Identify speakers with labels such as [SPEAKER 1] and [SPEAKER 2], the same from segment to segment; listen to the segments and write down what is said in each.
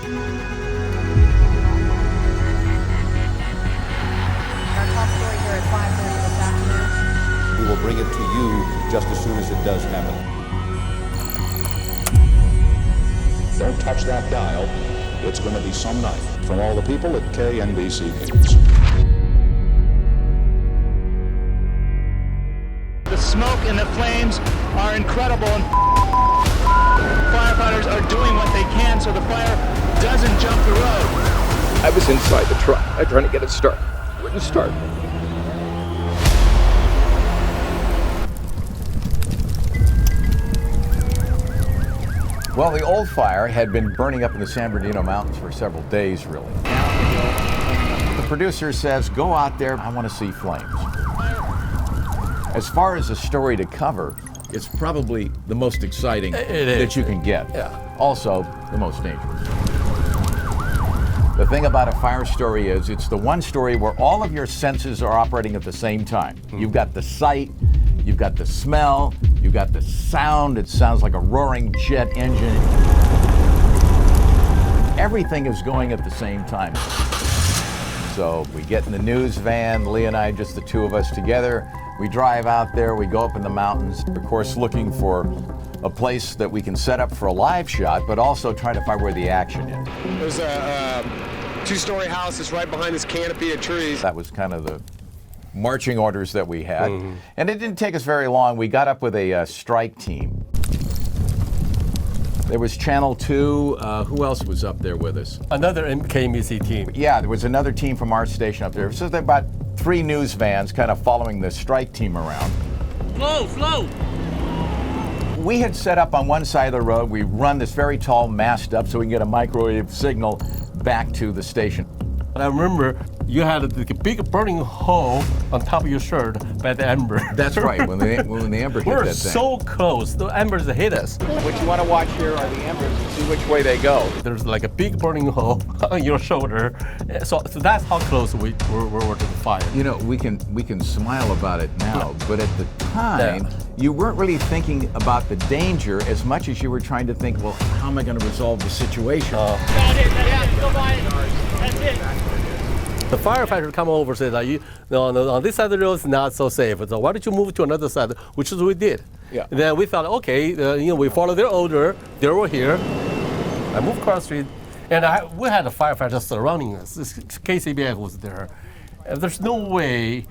[SPEAKER 1] Our top story here at 5:30 this afternoon.
[SPEAKER 2] We will bring it to you just as soon as it does happen.
[SPEAKER 3] Don't touch that dial. It's going to be some night. From all the people at KNBC News.
[SPEAKER 4] The smoke and the flames are incredible, and firefighters are doing what they can so the fire doesn't jump the road.
[SPEAKER 5] I was inside the truck. I was trying to get it started. It wouldn't start.
[SPEAKER 6] Well, the old fire had been burning up in the San Bernardino mountains for several days, really. The producer says, go out there, I want to see flames. As far as a story to cover, it's probably the most exciting that you can get.
[SPEAKER 7] Yeah.
[SPEAKER 6] Also, the most dangerous. The thing about a fire story is it's the one story where all of your senses are operating at the same time. You've got the sight, you've got the smell, you've got the sound. It sounds like a roaring jet engine. Everything is going at the same time. So we get in the news van, Lee and I, just the two of us together. We drive out there, we go up in the mountains, of course looking for a place that we can set up for a live shot, but also trying to find where the action is.
[SPEAKER 8] There's a two-story house that's right behind this canopy of trees.
[SPEAKER 6] That was kind of the marching orders that we had. And it didn't take us very long. We got up with a strike team. There was Channel 2. Who else was up there with us?
[SPEAKER 7] Another KNBC team.
[SPEAKER 6] Yeah, there was another team from our station up there. So there were about 3 news vans kind of following the strike team around.
[SPEAKER 7] Flow!
[SPEAKER 6] We had set up on one side of the road. We run this very tall mast up so we can get a microwave signal back to the station.
[SPEAKER 7] And I remember you had a big burning hole on top of your shirt by the ember.
[SPEAKER 6] That's right, when the ember hit
[SPEAKER 7] We're
[SPEAKER 6] that thing.
[SPEAKER 7] so close, the embers hit us.
[SPEAKER 6] What you want to watch here are the embers and see which way they go.
[SPEAKER 7] There's like a big burning hole on your shoulder. So that's how close we were to the fire.
[SPEAKER 6] You know, we can smile about it now, but at the time, you weren't really thinking about the danger as much as you were trying to think, well, how am I going to resolve the situation?
[SPEAKER 7] That's it. The firefighter come over and said, no, on this side of the road is not so safe. So why don't you move to another side, which is what we did.
[SPEAKER 6] Yeah.
[SPEAKER 7] And then we thought, okay, we follow their order. They were here. I moved across the street, and we had a firefighter surrounding us. This KCBF was there. And there's no way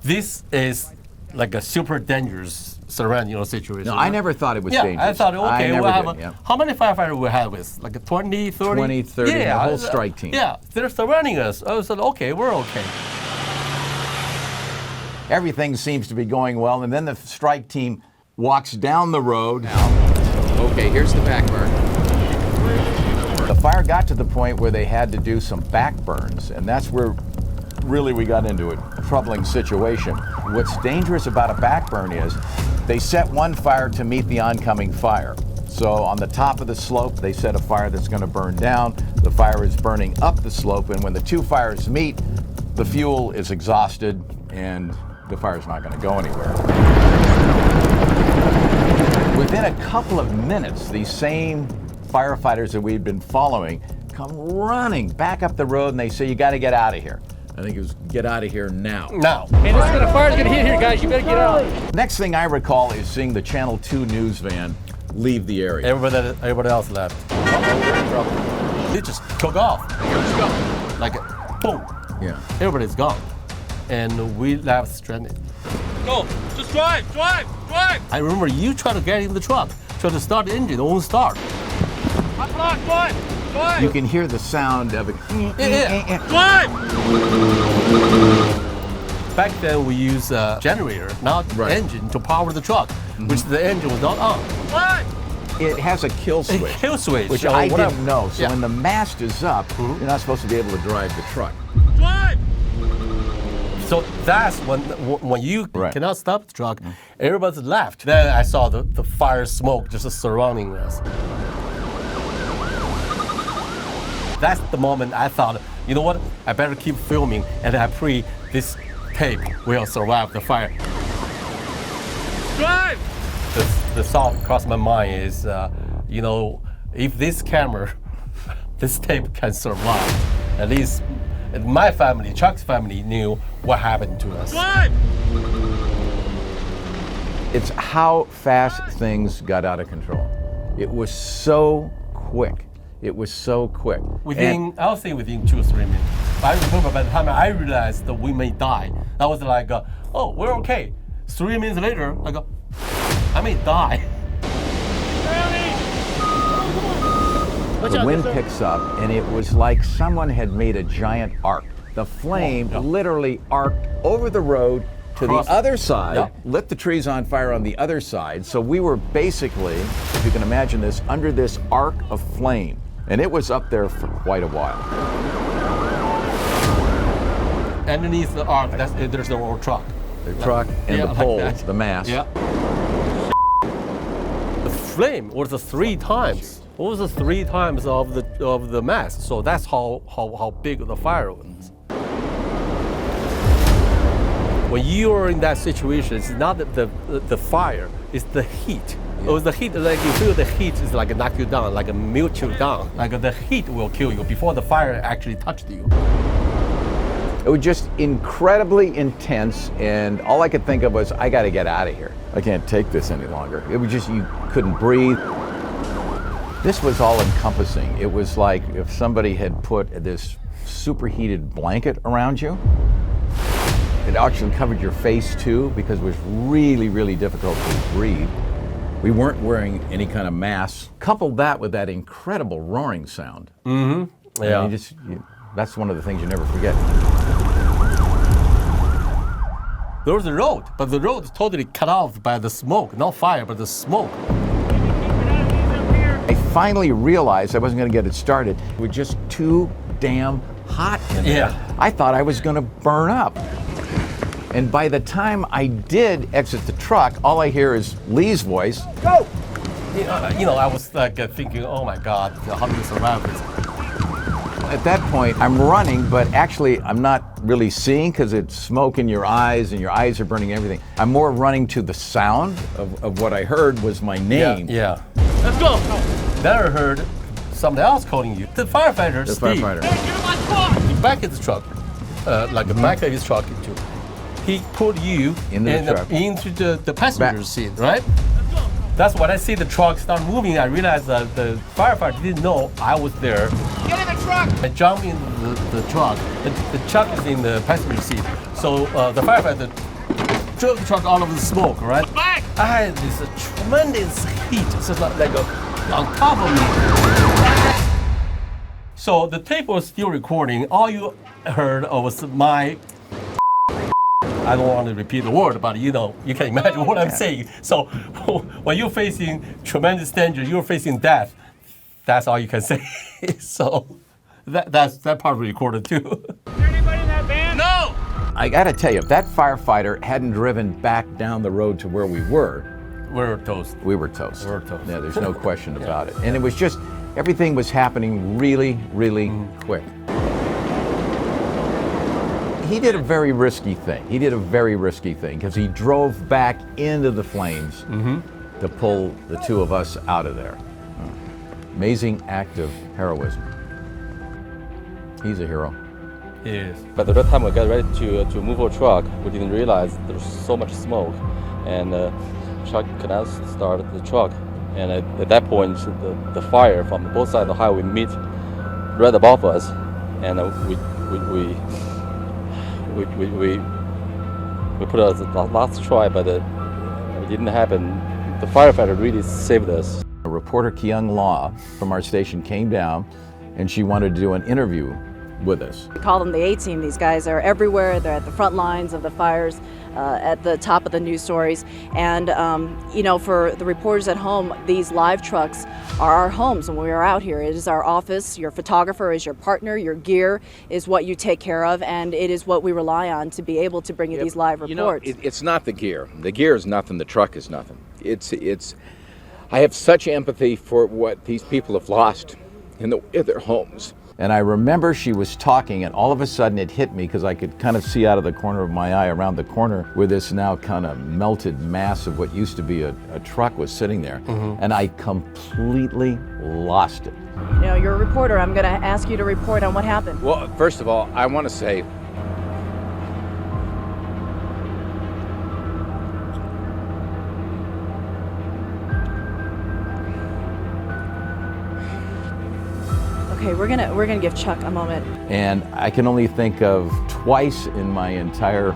[SPEAKER 7] this is like a super dangerous surrounding situation.
[SPEAKER 6] No, I never thought it was dangerous.
[SPEAKER 7] I thought, okay,
[SPEAKER 6] I
[SPEAKER 7] we'll have
[SPEAKER 6] did.
[SPEAKER 7] how many firefighters we have with? Like a 20, 30?
[SPEAKER 6] 20, 30, the whole strike team.
[SPEAKER 7] Yeah, they're surrounding us. I said, okay, we're okay.
[SPEAKER 6] Everything seems to be going well, and then the strike team walks down the road.
[SPEAKER 5] Okay, here's the back burn.
[SPEAKER 6] The fire got to the point where they had to do some back burns, and that's where really we got into a troubling situation. What's dangerous about a back burn is they set one fire to meet the oncoming fire. So on the top of the slope, they set a fire that's going to burn down. The fire is burning up the slope, and when the two fires meet, the fuel is exhausted, and the fire's not going to go anywhere. Within a couple of minutes, these same firefighters that we'd been following come running back up the road, and they say, you got to get out of here. I think it was get out of here now.
[SPEAKER 7] Now. Hey, the fire's gonna hit here, guys. You better get out.
[SPEAKER 6] Next thing I recall is seeing the Channel 2 news van leave the area.
[SPEAKER 7] Everybody else left.
[SPEAKER 6] They're in trouble.
[SPEAKER 7] They just took off. Like, boom.
[SPEAKER 6] Yeah.
[SPEAKER 7] Everybody's gone. And we left stranded.
[SPEAKER 9] Go. Just drive.
[SPEAKER 7] I remember you tried to get in the truck, try to start the engine, it won't start.
[SPEAKER 9] Drive.
[SPEAKER 6] You can hear the sound of it.
[SPEAKER 9] Drive.
[SPEAKER 7] Back then we used a generator, not engine, to power the truck, which the engine was not on.
[SPEAKER 9] Drive.
[SPEAKER 6] It has a kill switch.
[SPEAKER 7] A kill switch.
[SPEAKER 6] Which I didn't know. So when the mast is up, you're not supposed to be able to drive the truck.
[SPEAKER 9] Drive.
[SPEAKER 7] So that's when you cannot stop the truck, everybody's left. Then I saw the fire smoke just surrounding us. That's the moment I thought, you know what, I better keep filming, and I pray this tape will survive the fire.
[SPEAKER 9] Drive!
[SPEAKER 7] The thought crossed my mind is, if this camera this tape can survive. At least my family, Chuck's family, knew what happened to us.
[SPEAKER 9] Drive!
[SPEAKER 6] It's how fast things got out of control. It was so quick. It was so quick.
[SPEAKER 7] I'll say within 2 or 3 minutes. I remember by the time I realized that we may die, I was like, oh, we're okay. 3 minutes later, I go, I may die.
[SPEAKER 6] The wind picks up, and it was like someone had made a giant arc. The flame literally arced over the road to the other side, lit the trees on fire on the other side. So we were basically, if you can imagine this, under this arc of flame. And it was up there for quite a while.
[SPEAKER 7] Underneath the arc, there's the old truck.
[SPEAKER 6] The truck and the pole,
[SPEAKER 7] like
[SPEAKER 6] the mast.
[SPEAKER 7] Yeah. The flame was 3 times. It was 3 times of the mast. So that's how big the fire was. When you are in that situation, it's not the fire, it's the heat. It was the heat, like you feel the heat is like knock you down, like melt you down. Like the heat will kill you before the fire actually touched you.
[SPEAKER 6] It was just incredibly intense, and all I could think of was, I got to get out of here. I can't take this any longer. It was just, you couldn't breathe. This was all encompassing. It was like if somebody had put this superheated blanket around you. It actually covered your face too, because it was really, really difficult to breathe. We weren't wearing any kind of mask. Couple that with that incredible roaring sound. Mm-hmm. Yeah. That's one of the things you never forget.
[SPEAKER 7] There was a road, but the road is totally cut off by the smoke. Not fire, but the smoke.
[SPEAKER 6] I finally realized I wasn't going to get it started. It was just too damn hot in there.
[SPEAKER 7] Yeah.
[SPEAKER 6] I thought I was going to burn up. And by the time I did exit the truck, all I hear is Lee's voice. Go!
[SPEAKER 7] I was like thinking, oh my God, how do we survive this?
[SPEAKER 6] At that point, I'm running, but actually I'm not really seeing because it's smoke in your eyes and your eyes are burning everything. I'm more running to the sound of what I heard was my name.
[SPEAKER 7] Yeah. Let's go! Then I heard somebody else calling you. The firefighter,
[SPEAKER 6] The
[SPEAKER 7] Steve.
[SPEAKER 6] firefighter.
[SPEAKER 9] Hey, get in my truck!
[SPEAKER 7] He backed his truck, back of his truck into. He put you into the passenger seat, right? That's when I see the truck start moving. I realized that the firefighter didn't know I was there.
[SPEAKER 9] Get in the truck!
[SPEAKER 7] I jumped in the truck. The truck is in the passenger seat. So the firefighter drove the truck out of the smoke, right?
[SPEAKER 9] Back!
[SPEAKER 7] I had this tremendous heat, just like on top of me. So the tape was still recording. All you heard was my. I don't want to repeat the word, but you can imagine what I'm saying. So when you're facing tremendous danger, you're facing death. That's all you can say. So that part recorded too.
[SPEAKER 9] Is there anybody in that van? No!
[SPEAKER 6] I got to tell you, if that firefighter hadn't driven back down the road to where we were,
[SPEAKER 7] We're toast.
[SPEAKER 6] we were toast.
[SPEAKER 7] We're toast.
[SPEAKER 6] Yeah, there's no question about it. And it was just, everything was happening really, really quick. He did a very risky thing. Because he drove back into the flames to pull the two of us out of there. Amazing act of heroism. He's a hero.
[SPEAKER 7] Yes.
[SPEAKER 10] By the time we got ready to move our truck, we didn't realize there was so much smoke, and truck could not start the truck. And at that point, the fire from both sides of the highway meet right above us, and we put out the last try, but it didn't happen. The firefighter really saved us.
[SPEAKER 6] A reporter, Kyung Law, from our station came down, and she wanted to do an interview with us.
[SPEAKER 11] We call them the A-Team. These guys are everywhere. They're at the front lines of the fires, at the top of the news stories. And, for the reporters at home, these live trucks are our homes when we are out here. It is our office. Your photographer is your partner. Your gear is what you take care of, and it is what we rely on to be able to bring you these live reports.
[SPEAKER 5] It's not the gear. The gear is nothing. The truck is nothing. I have such empathy for what these people have lost in their homes.
[SPEAKER 6] And I remember she was talking, and all of a sudden it hit me because I could kind of see out of the corner of my eye around the corner where this now kind of melted mass of what used to be a truck was sitting there. And I completely lost it.
[SPEAKER 11] You know, you're a reporter. I'm going to ask you to report on what happened.
[SPEAKER 5] Well, first of all, I want to say
[SPEAKER 11] Okay, we're gonna give Chuck a moment.
[SPEAKER 6] And I can only think of twice in my entire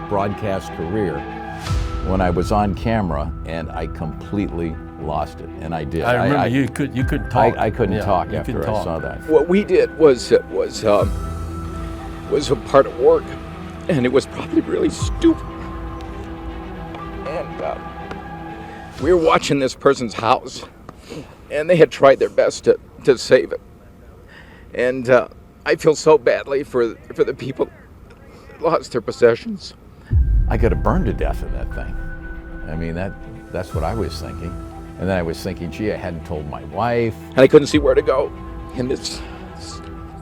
[SPEAKER 6] broadcast career when I was on camera and I completely lost it, and I did.
[SPEAKER 7] I remember you couldn't talk.
[SPEAKER 6] I couldn't talk
[SPEAKER 7] you
[SPEAKER 6] after
[SPEAKER 7] couldn't
[SPEAKER 6] I
[SPEAKER 7] talk.
[SPEAKER 6] saw that.
[SPEAKER 5] what we did was a part of work, and it was probably really stupid. And we were watching this person's house, and they had tried their best to save it. And I feel so badly for the people that lost their possessions.
[SPEAKER 6] I could have burned to death in that thing. I mean, that's what I was thinking. And then I was thinking, gee, I hadn't told my wife.
[SPEAKER 5] And I couldn't see where to go. And it's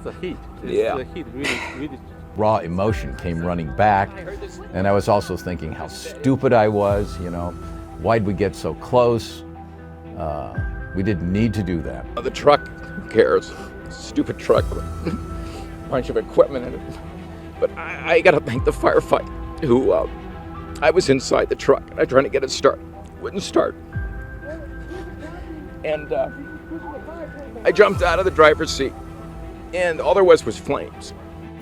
[SPEAKER 10] The heat.
[SPEAKER 5] Yeah.
[SPEAKER 10] The heat really.
[SPEAKER 6] Raw emotion came running back. And I was also thinking how stupid I was, you know. Why'd we get so close? We didn't need to do that.
[SPEAKER 5] The truck, who cares? Stupid truck with a bunch of equipment in it. But I gotta thank the firefighter who, I was inside the truck and I tried to get it started. Wouldn't start. And I jumped out of the driver's seat and all there was flames.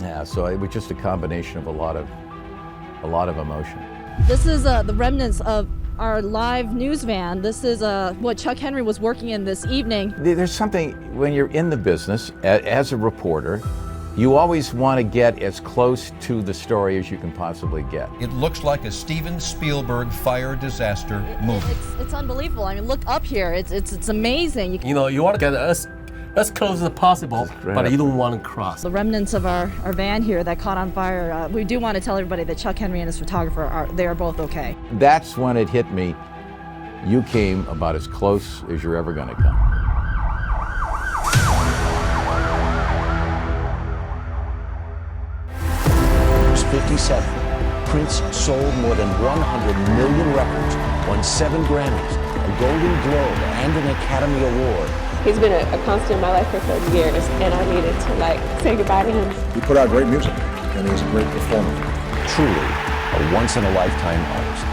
[SPEAKER 6] Yeah, so it was just a combination of a lot of emotion.
[SPEAKER 11] This is the remnants of our live news van. This is what Chuck Henry was working in this evening.
[SPEAKER 6] There's something, when you're in the business, as a reporter, you always want to get as close to the story as you can possibly get.
[SPEAKER 2] It looks like a Steven Spielberg fire disaster movie.
[SPEAKER 11] It's unbelievable. I mean, look up here. It's amazing.
[SPEAKER 7] You know, you want to get as close as possible,
[SPEAKER 6] Right.
[SPEAKER 7] but you don't want to cross.
[SPEAKER 11] The remnants of our van here that caught on fire. We do want to tell everybody that Chuck Henry and his photographer are both okay.
[SPEAKER 6] That's when it hit me. You came about as close as you're ever going to come.
[SPEAKER 12] He was 57. Prince sold more than 100 million records, won 7 Grammys, a Golden Globe, and an Academy Award.
[SPEAKER 13] He's been a constant in my life for 30 years, and I needed to say goodbye to him.
[SPEAKER 3] He put out great music, and he was a great performer.
[SPEAKER 12] Truly a once-in-a-lifetime artist.